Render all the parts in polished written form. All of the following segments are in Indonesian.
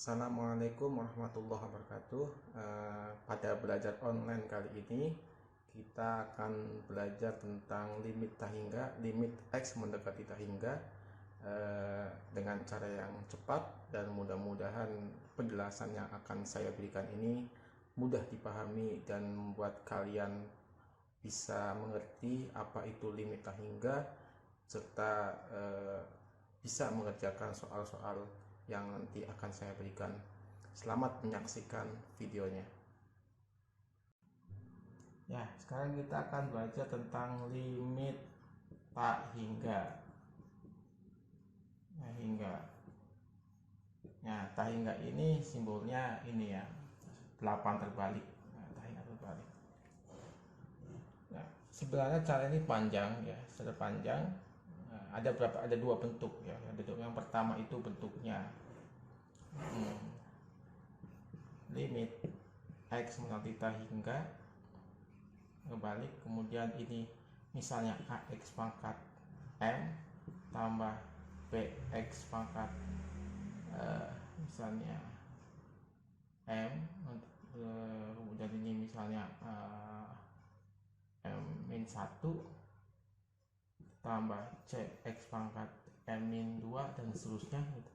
Assalamualaikum warahmatullahi wabarakatuh. Pada belajar online kali ini kita akan belajar tentang limit tahingga, limit X mendekati tahingga dengan cara yang cepat, dan mudah-mudahan penjelasan yang akan saya berikan ini mudah dipahami dan membuat kalian bisa mengerti apa itu limit tahingga serta bisa mengerjakan soal-soal yang nanti akan saya berikan. Selamat menyaksikan videonya. Ya, sekarang kita akan belajar tentang limit tahingga. Tahingga ini simbolnya ini ya, 8 terbalik. Tahingga terbalik. Sebenarnya cara ini panjang ya, secara panjang. Ada dua bentuk ya. Yang pertama itu bentuknya limit X mendekati tahingga kebalik, kemudian ini misalnya AX pangkat M tambah BX pangkat misalnya M, kemudian ini misalnya M-1 tambah CX pangkat M-2 dan seterusnya gitu,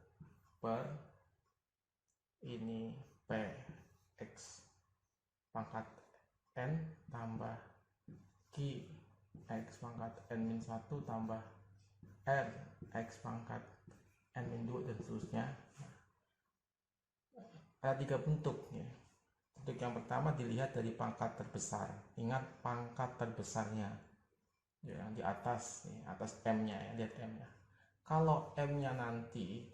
per ini PX pangkat N tambah QX pangkat N-1 tambah RX pangkat N-2 dan seterusnya. Ada 3 bentuk ya. Bentuk yang pertama dilihat dari pangkat terbesar. Ingat pangkat terbesarnya ya, yang di atas ya, atas M-nya ya, lihat M-nya. Kalau M-nya nanti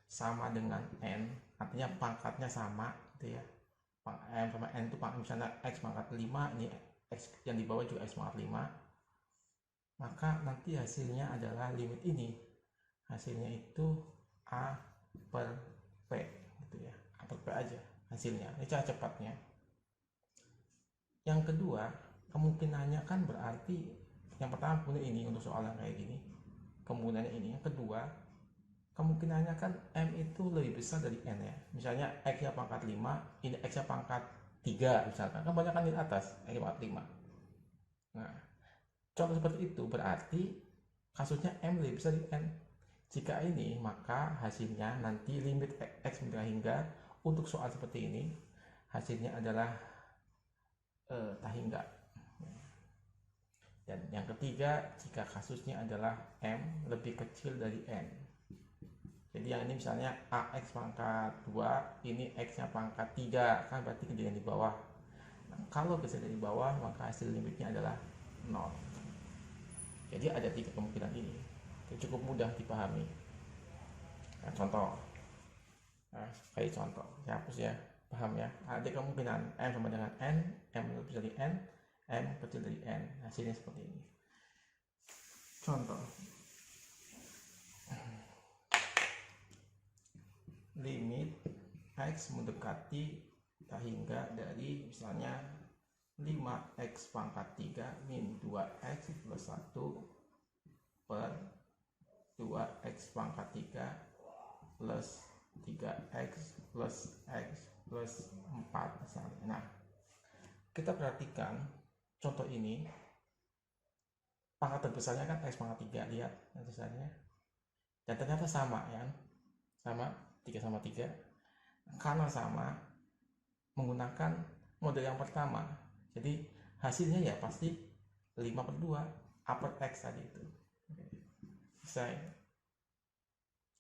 sama dengan N, artinya pangkatnya sama gitu ya. M sama N itu misalnya X pangkat 5, ini X yang di bawah juga X pangkat 5, maka nanti hasilnya adalah limit ini. Hasilnya itu A per P gitu ya. A per P aja hasilnya. Ini cara cepatnya. Yang kedua, kemungkinannya kan berarti yang pertama punya ini untuk soal yang kayak gini. Kemungkinannya ini. Yang kedua, kemungkinannya kan M itu lebih besar dari N ya. Misalnya X nya pangkat 5, ini X nya pangkat 3 misalkan. Kan banyak kan di atas X pangkat 5. Nah, contoh seperti itu berarti kasusnya M lebih besar dari N. Jika ini, maka hasilnya nanti limit X hingga untuk soal seperti ini hasilnya adalah tahingga. Dan yang ketiga, jika kasusnya adalah M lebih kecil dari N. Jadi yang ini misalnya AX pangkat 2, ini X nya pangkat 3, kan berarti kejadian di bawah. Nah, kalau kejadian di bawah, maka hasil limitnya adalah 0. Jadi ada 3 kemungkinan ini. Itu cukup mudah dipahami. Nah, contoh. Nah, kayak contoh. Ya, hapus ya. Paham ya? Ada kemungkinan M sama dengan N, M lebih dari N, M kecil dari N. Hasilnya seperti ini. Contoh. Limit X mendekati tahingga dari misalnya 5X pangkat 3 min 2X plus 1 per 2X pangkat 3 plus 3X plus X plus 4 misalnya. Nah, kita perhatikan contoh ini, pangkat terbesarnya kan X pangkat 3, lihat terbesarnya, dan ternyata sama ya, sama 3 sama 3. Karena sama, menggunakan model yang pertama, jadi hasilnya ya pasti 5 per 2 A per X tadi itu. Selesai.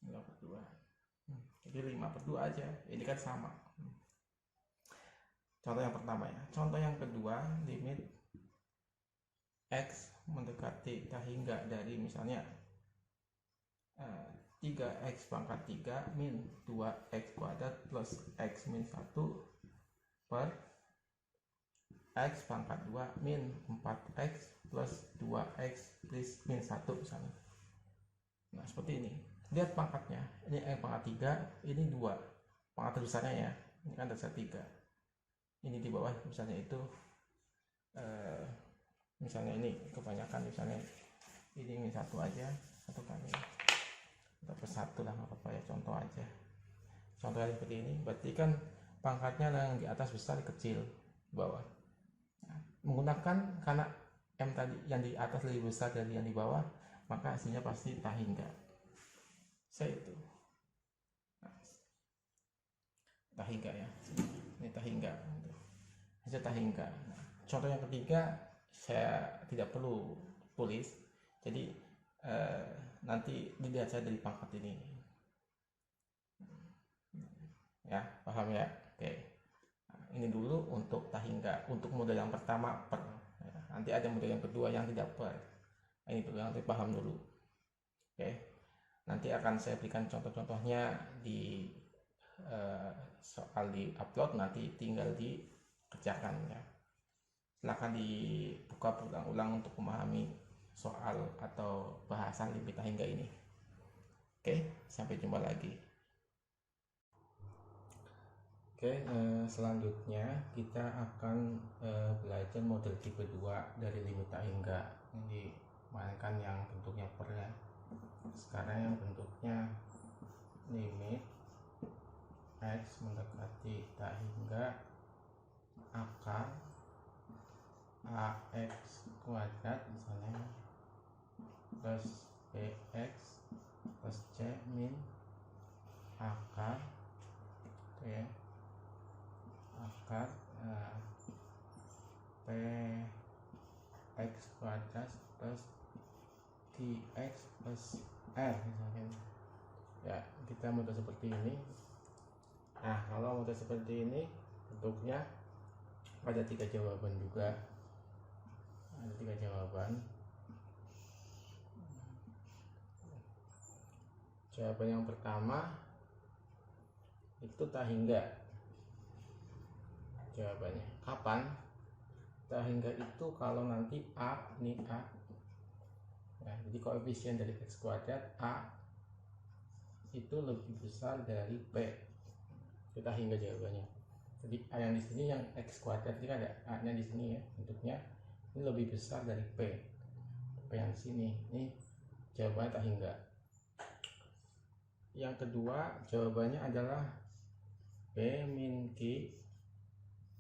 5 per 2. Jadi 5 per 2 aja, ini kan sama. Contoh yang pertama ya. Contoh yang kedua, limit X mendekati tahingga dari misalnya 3X pangkat 3 min 2X kuadrat plus X min 1 per X pangkat 2 min 4X plus 2X plus min 1 misalnya. Nah, seperti ini. Lihat pangkatnya. Ini X pangkat 3, ini 2. Pangkat terbesarnya ya. Ini kan terbesar 3. Ini di bawah misalnya itu misalnya ini kebanyakan, misalnya ini min 1 aja, 1 kali. Dapat 1 lah, nggak apa-apa ya, contoh aja. contohnya seperti ini, berarti kan pangkatnya yang di atas besar, kecil bawah. Nah, menggunakan karena M tadi yang di atas lebih besar dari yang di bawah, maka hasilnya pasti tak hingga. Saya itu tak hingga ya, ini tak hingga, hasil tak hingga. Nah, contoh yang ketiga saya tidak perlu tulis, jadi nanti dilihat saya dari pangkat ini ya, paham ya? Oke, nah, ini dulu untuk tak hingga, untuk model yang pertama per ya. Nanti ada model yang kedua yang tidak per, nah, ini dulu nanti paham dulu. Oke, nanti akan saya berikan contoh-contohnya di soal di upload, nanti tinggal dikerjakan ya. Silahkan dibuka ulang-ulang untuk memahami soal atau bahasan limit tak hingga ini. Oke, sampai jumpa lagi. Oke, selanjutnya kita akan belajar model tipe 2 dari limit tak hingga. Ini mainkan yang bentuknya per ya. Sekarang yang bentuknya limit X mendekati tak hingga akar AX kuadrat misalnya plus BX plus C min akar ya, akar PX kuadrat plus TX plus R misalnya ya. Kita model seperti ini. Nah, kalau model seperti ini bentuknya ada 3 jawaban juga, ada 3 jawaban. Jawaban yang pertama itu tak hingga. Jawabannya kapan? Tak hingga itu kalau nanti A, ini A ya, jadi koefisien dari X kuadrat A itu lebih besar dari P. Kita hingga jawabannya. Jadi A yang di sini yang X kuadrat, ini ada A nya di sini ya, bentuknya ini lebih besar dari P. P yang di sini, ini jawabannya tak hingga. Yang kedua jawabannya adalah P min Q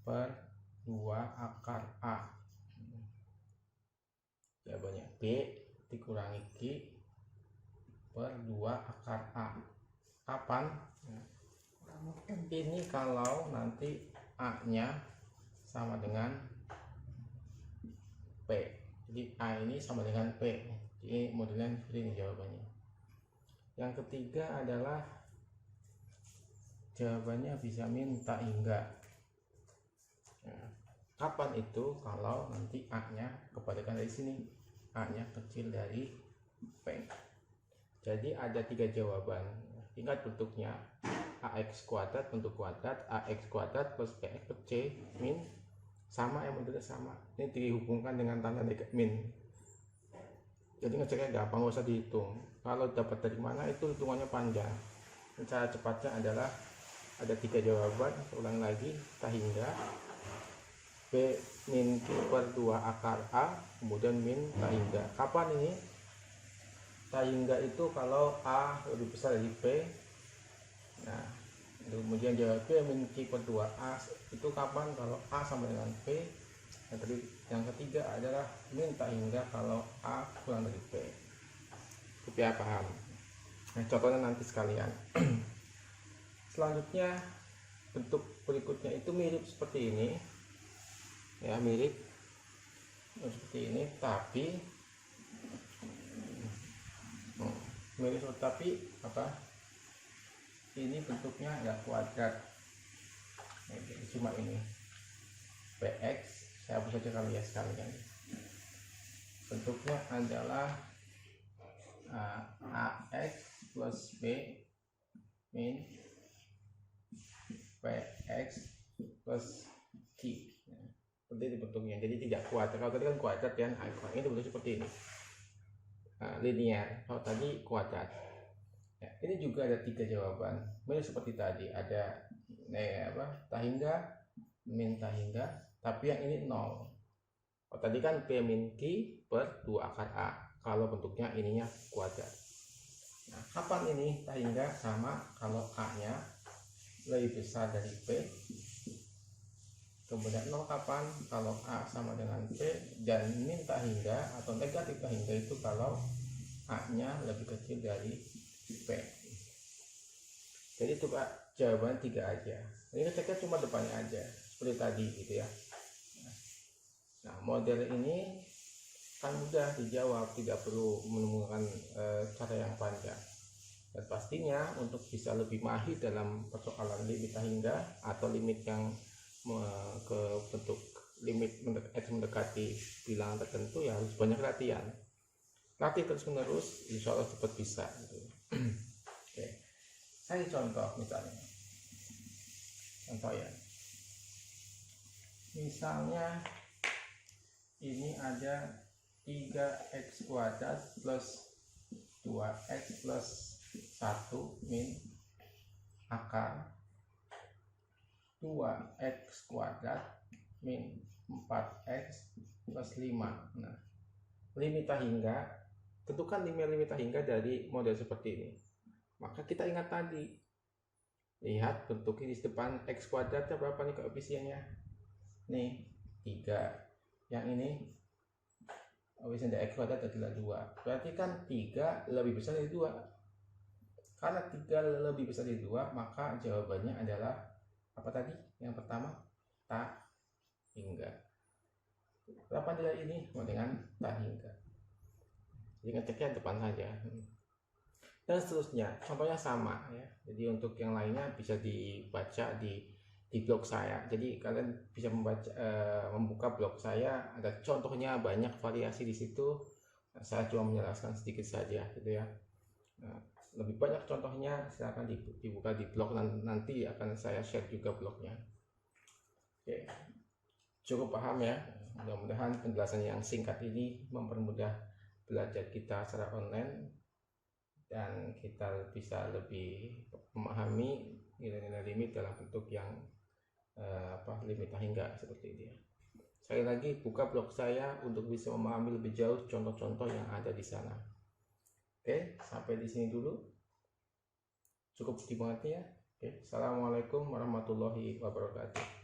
per 2 akar A. Jawabannya P dikurangi Q per 2 akar A. Kapan? Ini kalau nanti A nya sama dengan P. Jadi A ini sama dengan P. Ini modelnya seperti ini jawabannya. Yang ketiga adalah jawabannya bisa min tak hingga. Nah, kapan itu? Kalau nanti A nya kebalikan dari sini, A nya kecil dari P. Jadi ada 3 jawaban. Ingat bentuknya AX kuadrat, bentuk kuadrat AX kuadrat plus PX plus C min sama ya, modelnya sama. Ini dihubungkan dengan tanda negatif min. Jadi ngeceknya gampang, nggak usah dihitung. Kalau dapat dari mana itu hitungannya panjang. Cara cepatnya adalah ada 3 jawaban. Ulang lagi, tak hingga P min Q per 2 akar A, kemudian min tak hingga. Kapan ini? Tak hingga itu kalau A lebih besar dari P. Nah, kemudian jawab P min Q per 2A itu kapan? Kalau A sama dengan P. Nah, tadi yang ketiga adalah min tak hingga kalau A kurang dari P. Supaya paham. Nah, contohnya nanti sekalian. Selanjutnya bentuk berikutnya itu mirip seperti ini ya, mirip seperti ini, tapi apa, ini bentuknya ya kuadrat. Nah, jadi cuma ini PX, saya hapus saja kali ya sekalian. Bentuknya adalah AX plus B min PX plus Q. Seperti ini bentuknya, jadi tidak kuadrat. Kalau tadi kan kuadrat ya, ini bentuknya seperti ini, linear. Kalau tadi kuadrat ya, ini juga ada 3 jawaban. Mirip seperti tadi, ada tak hingga, min tak hingga, tapi yang ini 0. Kalau tadi kan P min Q per 2 akar A, kalau bentuknya ininya kuadrat. Nah, kapan ini tak hingga? Sama kalau A nya lebih besar dari P. Kemudian 0 kapan? Kalau A sama dengan P, dan min tak hingga atau negatif tak hingga itu kalau A nya lebih kecil dari P. Jadi itu Pak, jawaban 3 aja. Ini ceknya cuma depannya aja seperti tadi gitu ya. Nah, model ini kan mudah dijawab, tidak perlu menemukan cara yang panjang. Dan pastinya untuk bisa lebih mahir dalam persoalan limit tak hingga atau limit yang ke bentuk limit mendekati bilangan tertentu, ya harus banyak latihan. Latih terus menerus, insya Allah cepat bisa gitu. Oke. Saya contoh misalnya. Contoh ya. Misalnya ini ada 3x kuadrat plus 2x plus 1 min akar 2x kuadrat min 4x plus 5. Nah, limit tak hingga, tentukan limit tak hingga dari model seperti ini. Maka kita ingat tadi, lihat bentuk ini di depan x kuadratnya berapa nih koefisiennya? Nih 3. Yang ini koefisien dari x kuadrat adalah 2. Berarti kan 3 lebih besar dari 2. Karena 3 lebih besar dari 2, maka jawabannya adalah apa tadi? Yang pertama, tak hingga. Berapa nilai ini? Dengan tak hingga. Jadi ngeceknya depan saja. Dan seterusnya, contohnya sama ya. Jadi untuk yang lainnya bisa dibaca di blog saya. Jadi kalian bisa membuka blog saya, ada contohnya banyak variasi di situ. Saya cuma menjelaskan sedikit saja gitu ya. Nah, lebih banyak contohnya silahkan dibuka di blog, nanti akan saya share juga blognya. Oke, cukup paham ya. Mudah-mudahan penjelasan yang singkat ini mempermudah belajar kita secara online dan kita bisa lebih memahami nilai-nilai limit dalam bentuk yang limit tak hingga seperti ini. Sekali lagi, buka blog saya untuk bisa memahami lebih jauh contoh-contoh yang ada di sana. Oke, sampai di sini dulu. Cukup dimengerti ya. Oke, assalamualaikum warahmatullahi wabarakatuh.